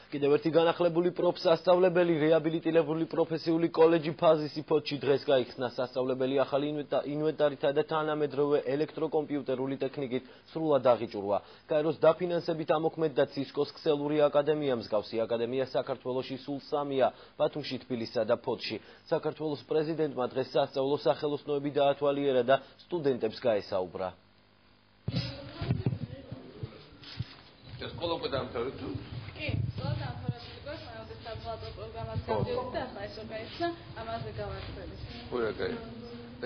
კიდევ ერთი განახლებული პროფსასწავლებელი რეაბილიტირებული პროფესიული კოლეჯი ფაზისი ფოთში დღეს გაიხსნა. სასწავლებელი ახალი ინვენტარითა და თანამედროვე ელექტროკომპიუტერული ტექნიკით სრულად აღიჭურვა. კაიროს დაფინანსებით ამოქმედ და ცისკოს ქსელური აკადემია მსგავსი აკადემია საქართველოში სულ 3-ია, ბათუმში, თბილისსა და ფოთში. საქართველოს პრეზიდენტმა დღეს სასწავლო სახელოსნოები დაათვალიერა და სტუდენტებს გაესაუბრა. სკოლა უკვე დაამთავრეთ თუ? კი, სკოლა დაამთავრებული გვაქვს, მაგრამ საბაზრო პროგრამას გავდივით და ახლა ეს გაიხსნა, ამაზე გავაკეთებთ. Ურა, კაი.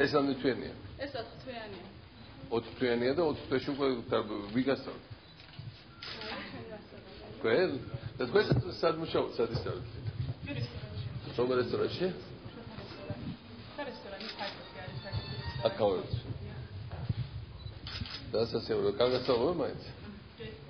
ეს ამდენ თვიანია? ეს 4 თვიანია. 4 თვიანია და 4 თვეში უკვე ვიგასწავლეთ. Well, das Beste ist seit Muschau, seit ist das. Vom Restaurantში? აკავებს. და სასწავლო კარგასწავლო მაინც?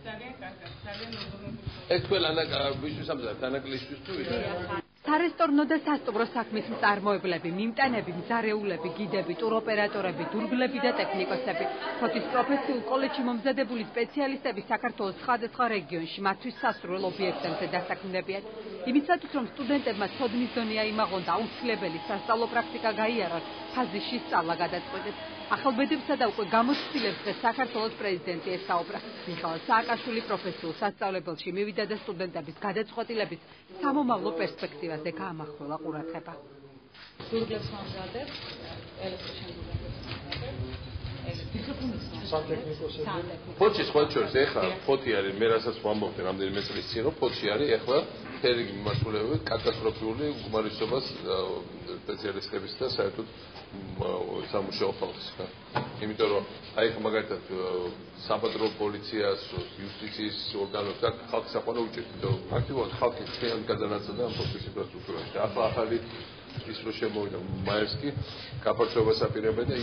ძალიან კარგი, ძალიან მოგონებული. ეს ყველანა ვისთვის ამბობთ, თანაკლისთვის თუ ვიღა? სარესტორნო და სასტუმრო საქმის მწარმოებლები, მიმტანები, მძარეულები, გიდები, ტუროპერატორები, დურგლები და ტექნიკოსები. ფოთის პროფესიულ კოლეჯში მომზადებული სპეციალისტები საქართველოს სხვადასხვა რეგიონში მათთვის სასურველ ობიექტებზე დასაქმდებიან. იმისათვის, რომ სტუდენტებმა ცოდნის დონე აიმაღონ და აუცილებელი სასწავლო პრაქტიკა გაიარონ, ფაზისში სწავლა გადაწყვეტეს. ახალბედებსა და უკვე გამოცდილებს დღეს საქართველოს პრეზიდენტი ესაუბრა. მიხაილ სააკაშვილი პროფესიულ სასწავლებელში მივიდა და სტუდენტების გადაწყვეტილების სამომავლო პერსპექტივაზე გაამახვილა ყურადღება. დურგლებს მომზადებს, ელექტროშემდგომლებს ფოთში სხვა შორის ეხლა ფოთი არის მე რასაც ვამბობდი რამდენიმე წლის წინ რომ ფოთში არის ეხლა ფერგი მიმართულებით კატასტროფული უმარისობას სპეციალისტების და საერთოდ სამუშაო ხალხის. იმიტომ რომ აი ხა მაგალითად საბადრო პოლიციას, იუსტიციის ორგანოებს აქ ხალხს აყვანა უჭირთ. ფაქტობრივად ხალხი ძალიან გადანაწილდა ამ ფოთის ინფრასტრუქტურაში. ახლა ახალი ის რო შემოვიდა მაერსკი გაფართოებას აპირებდა და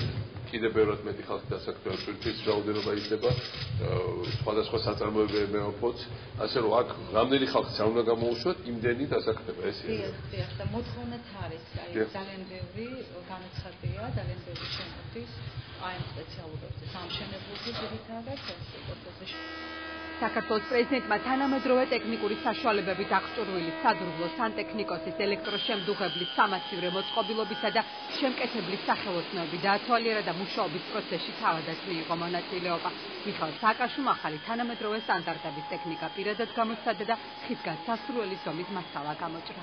კიდევ ბევრად მეტი ხალხი დასაქმდება, თვითონ რაოდენობა იზრდება, სხვადასხვა საწარმოებები მეოფოც, ასე რომ აქ რამდენი ხალხიც არ უნდა გამოუშვათ, იმდენი დასაქმდება ეს ის. დიახ, და მოთხოვნაც არის, აი ძალიან ბევრი განაცხადია, ძალიან ბევრი შემოდის აი ამ სპეციალობებზე, სამშენებლოზე ძირითადად ეს პროცესში. საქართველოს პრეზიდენტმა თანამედროვე ტექნიკური საშუალებებით აღჭურვილი სადურგლო სანტექნიკოსის ელექტროშემდუღებლის სამასივრო მოწყობილობისა და შემკეთებლის სახელოსნოები დაათვალიერა და მუშაობის პროცესში თავადაც მიიღო მონაწილეობა. მიხაილ სააკაშვილმა ახალი თანამედროვე სტანდარტების ტექნიკა პირადად გამოსცადა და ხისგან სასურველი ზომის მასალა გამოჭრა.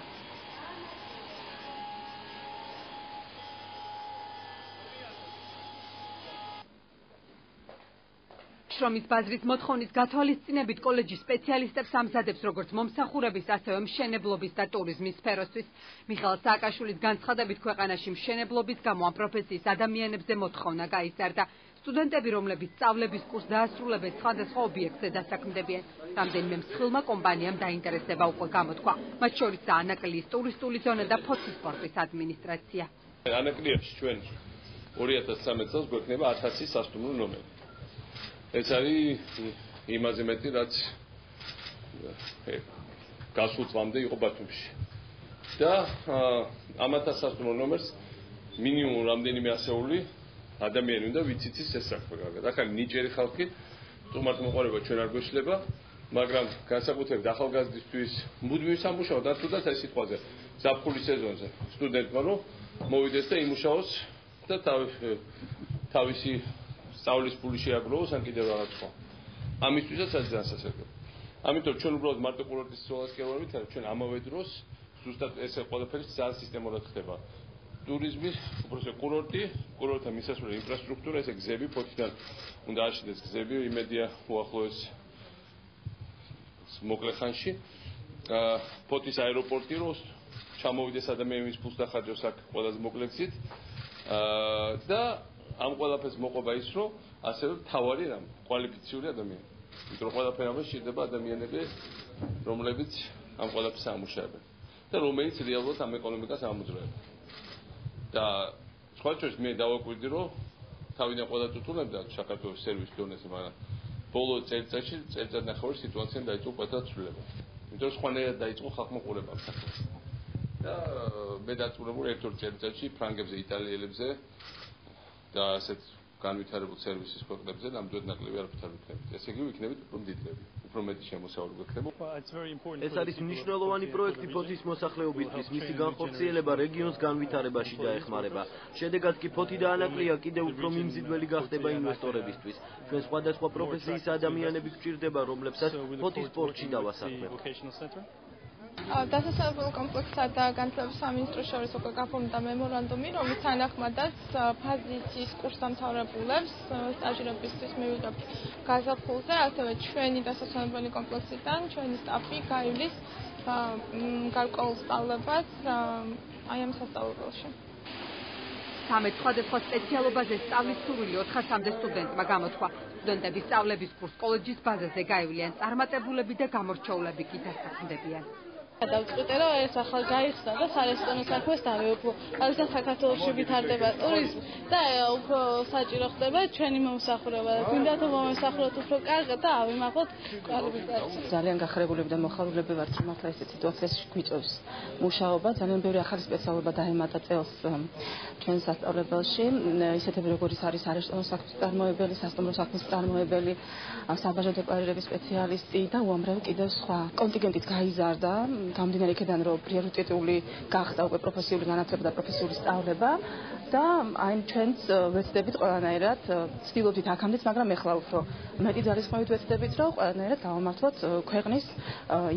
შრომის ბაზრის მოთხოვნის გათვალისწინებით კოლეჯის სპეციალისტებს ამზადებს როგორც მომსახურების, ასევე მშენებლობის და ტურიზმის სფეროსთვის. მიხაილ სააკაშვილის განცხადებით ქვეყანაში მშენებლობის გამო ამ პროფესიის ადამიანებზე მოთხოვნა გაიზარდა. სტუდენტები, რომლებიც სწავლების კურსს დაასრულებენ, სხვადასხვა ობიექტზე დასაქმდებიან. რამდენიმე მსხვილმა კომპანიამ დაინტერესება უკვე გამოთქვა. მათ შორისაა ანაკლიის ტურისტული ზონა და ფოთის სპორტის ადმინისტრაცია. ანაკლიაში ჩვენ 2013 წელს გვექნება 1000 სასტუმრო ნომერი. ეს არის იმაზე მეტი, რაც გასულ წლამდე იყო ბათუმში. და ამ 1000 სასტუმრო ნომერს მინიმუმ რამდენიმე ასეული ადამიანი უნდა ვიციცის ეს საქმე კარგად. ახალი ნიჭიერი ხალხი სტუმართ მოყვარება ჩვენ არ გვეშლება, მაგრამ განსაკუთრებით ახალგაზრდისთვის მუდმივი სამუშაო დათუდათ ეს სიტყვაზე ზაფხულის სეზონზე სტუდენტმა რომ მოვიდეს და იმუშაოს და თავისი სწავლის ფული შეაგროვოს ან კიდევ რაღაც სხვა. ამისთვისაც არის ძალიან სასარგებლო. ამიტომ ჩვენ უბრალოდ მარტო კურორტის ცოლას კი არ ვიცით, ჩვენ ამავე დროს ზუსტად ეს ყველაფერი ძალიან სისტემურად ხდება. ტურიზმი, უბრალოდ კურორტთან მისასვლელი ინფრასტრუქტურა, ესე გზები, ფოთიდან უნდა აშენდეს გზები, იმედია უახლოეს მოკლე ხანში. ფოთის აეროპორტი რო ჩამოვიდეს ადამიანის ფულს დახარჯოს აქ ყველაზე მოკლე გზით. და ამ ყველაფერს მოყვება ის, რომ ასევე თავარი რამ კვალიფიციური ადამიანი. იმიტომ რომ ყველაფერი ამას შეიძლება ადამიანები, რომლებიც ამ ყველაფერს ამუშავებენ და რომელიც რეალურად ამ ეკონომიკას ამოძრავებენ. და სხვა შორის მე დავაკვირდი, რომ თავიდან ყველა წუთუნებდა საქართველოს სერვის დონეზე, მაგრამ ბოლო წელიწადში წელიწადნახევრის სიტუაცია დაიწყო პატარა ცვლილება. იმიტომ რომ სხვანაირად დაიწყო ხალხმა ყურება ამ საქმეს. და მე დაწურებული ერთ-ორ წელიწადში ფრანგებზე, იტალიელებზე და ასეთ განვითარებულ სერვისის ქვეყნებზე ნამდვილად ნაკლები არ ვიქნებით. ესე იგი ვიქნებით უფრო მდიდრები. უფრო მეტი შემოსავალი გვექნება. ეს არის მნიშვნელოვანი პროექტი ფოთის მოსახლეობისთვის, მისი განხორციელება რეგიონს განვითარებაში დაეხმარება. შედეგად კი ფოთი და ანაკლია კიდევ უფრო მიმზიდველი გახდება ინვესტორებისთვის. ჩვენ სხვადასხვა პროფესიის ადამიანები გვჭირდება, რომლებსაც ფოთის სპორტში დავასახმებთ. დასასრულებელ კომპლექსსა და განათლების სამინისტროს შორის უკვე გაფორმდა მემორანდუმი, რომლის თანახმადაც ფაზისის კურსდამთავრებულებს სტაჟირებისთვის მივიღებთ გაზაფხულზე, ასევე ჩვენი დასასრულებელი კომპლექსიდან ჩვენი სტაფი გაივლის გარკვეულ სწავლებას აი ამ სასწავლებელში. 13 სხვადასხვა სპეციალობაზე სწავლის სურვილი 400-მდე სტუდენტმა გამოთქვა. სტუდენტების სწავლების კურს კოლეჯის ბაზაზე გაივლიან წარმატებულები და გამორჩეულები კი დასაქმდებიან. დავწყვიტე რომ ეს ახლა გაიხსნა და სარესტორნო საქმეს დავეუფლო. რადგან საქართველოში ვითარდება ტურიზმი და უფრო საჭირო ხდება ჩვენი მომსახურება. გვინდა თუ მომსახუროთ უფრო კარგად და ავიმაღოთ კვალიფიკაცია. ძალიან გახარებულები და მოხარულები ვართ, რომ ახლა ეს სიტუაციაში გვიწევს მუშაობა. ძალიან ბევრი ახალი სპეციალობა დაემატა წელს ჩვენ სასწავლებელში. ისეთები როგორიც არის სარესტორნო საქმის წარმოებელი, სასტუმრო საქმის წარმოებელი, საბაჟო დეკლარირების სპეციალისტი და უამრავი კიდევ სხვა. კონტინგენტიც გაიზარდა. გამდინარე იქიდან რომ პრიორიტეტული გახდა უკვე პროფესიული განათლება და პროფესიული სწავლება და აი ჩვენც ვეცდებით ყველანაირად ცდილობდით აქამდეც, მაგრამ ეხლა უფრო მეტი ძალისხმევით ვეცდებით რომ ყველანაირად დავამართლოთ ქვეყნის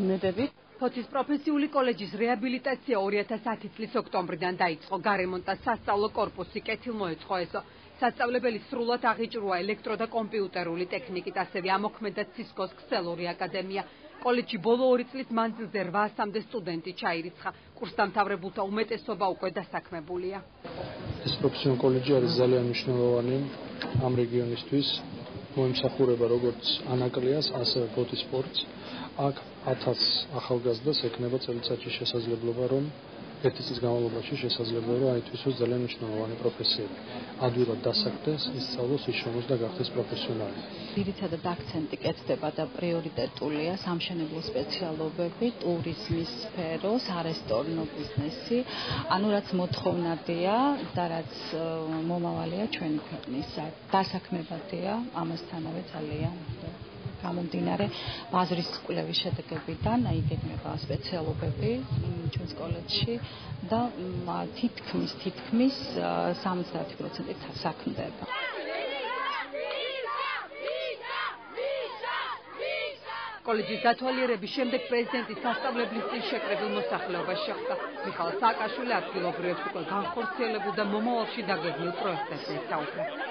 იმედებით. ფოთის პროფესიული კოლეჯის რეაბილიტაცია 2010 წლის ოქტომბრიდან დაიწყო. გარემონტა სასწავლო კორპუსი კეთილმოეწყო ესო. სასწავლებელი სრულად აღიჭრუა ელექტრო და კომპიუტერული ტექნიკით, ასევე ამოქმედა ცისკოს ქსელური აკადემია. კოლეჯში ბოლო 2 წლის მანძილზე 800-მდე სტუდენტი ჩაირიცხა. კურსდამთავრებულთა უმეტესობა უკვე დასაქმებულია. ეს პროფესიული კოლეჯი არის ძალიან მნიშვნელოვანი ამ რეგიონისთვის. მოემსახურება როგორც ანაკლიას, ასევე ფოთის სპორტს. აქ 1000 ახალგაზრდას ექნება წელიწადში შესაძლებლობა, რომ ერთი წლის განმავლობაში შესაძლებლობა რომ აითვისოს ძალიან მნიშვნელოვანი პროფესიები. ადვილად დასაქმდეს, ისწავლოს, ისჩვენოს და გახდეს პროფესიონალი. ძირითადად აქცენტი კეთდება და პრიორიტეტულია სამშენებლო სპეციალობები, ტურიზმის სფერო, სარესტორნო ბიზნესი, ანუ რაც მოთხოვნადია და რაც მომავალია ჩვენი ქვეყნისა. დასაქმებადია ამასთანავე ძალიან გამომდინარე ბაზრის კვლევის შედეგებიდან აიგებნება სპეციალობები ჩვენს კოლეჯში და თითქმის 70% საქმდება. კოლეჯის დათვალიერების შემდეგ პრეზიდენტის სასწავლებლის წინ შეკრებილ მოსახლეობას შეხვდა. მიხაილ სააკაშვილი ადგილობრივებს უკვე განხორციელებულ და მომავალში დაგეგმილ პროექტებზე საუბრა.